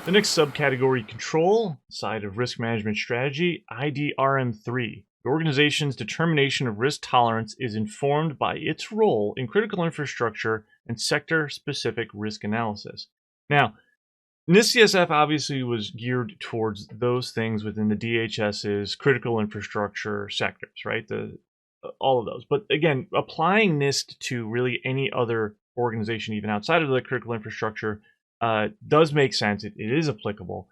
The next subcategory, control, side of risk management strategy, ID.RM-3. The organization's determination of risk tolerance is informed by its role in critical infrastructure and sector-specific risk analysis. Now, NIST CSF obviously was geared towards those things within the DHS's critical infrastructure sectors, right? All of those. But again, applying NIST to really any other organization, even outside of the critical infrastructure, does make sense. It is applicable.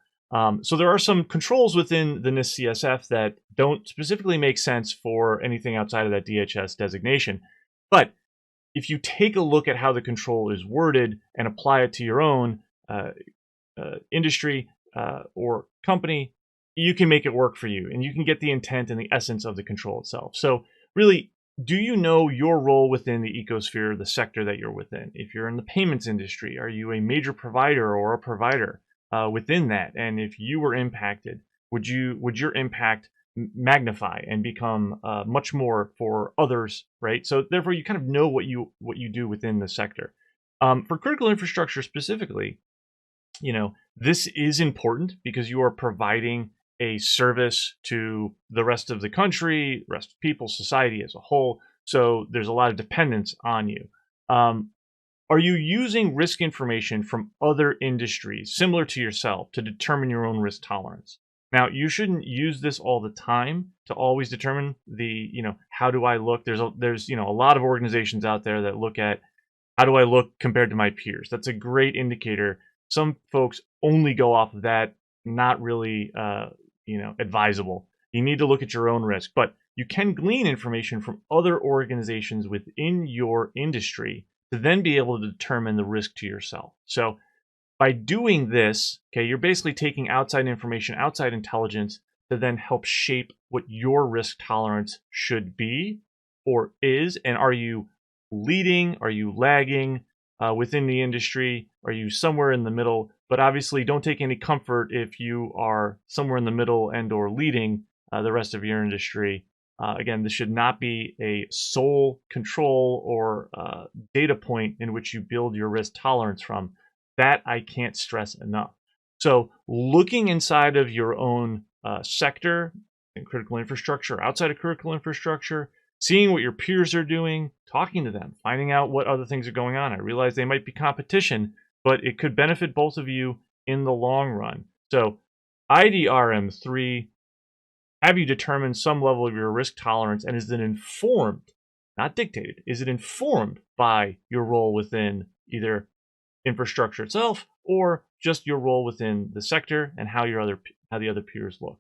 So there are some controls within the NIST CSF that don't specifically make sense for anything outside of that DHS designation. But if you take a look at how the control is worded and apply it to your own industry or company, you can make it work for you, and you can get the intent and the essence of the control itself. So really, do you know your role within the ecosphere, the sector that you're within? If you're in the payments industry, are you a major provider or a provider within that? And if you were impacted, would your impact magnify and become much more for others, right? So therefore, you kind of know what you do within the sector. For critical infrastructure specifically, this is important because you are providing a service to the rest of the country, rest of people, society as a whole. So there's a lot of dependence on you. Are you using risk information from other industries similar to yourself to determine your own risk tolerance? Now, you shouldn't use this all the time to always determine how do I look? There's a lot of organizations out there that look at how do I look compared to my peers. That's a great indicator. Some folks only go off of that, not really advisable. You need to look at your own risk, but you can glean information from other organizations within your industry to then be able to determine the risk to yourself. So by doing this, you're basically taking outside information, outside intelligence to then help shape what your risk tolerance should be or is. And are you leading? Are you lagging within the industry? Are you somewhere in the middle? But obviously, don't take any comfort if you are somewhere in the middle and or leading the rest of your industry. Again, this should not be a sole control or data point in which you build your risk tolerance from. That I can't stress enough. So looking inside of your own sector and critical infrastructure, outside of critical infrastructure, seeing what your peers are doing, talking to them, finding out what other things are going on. I realize they might be competition, but it could benefit both of you in the long run. So ID.RM-3, have you determine some level of your risk tolerance, and is it informed, not dictated, is it informed by your role within either infrastructure itself or just your role within the sector and how the other peers look?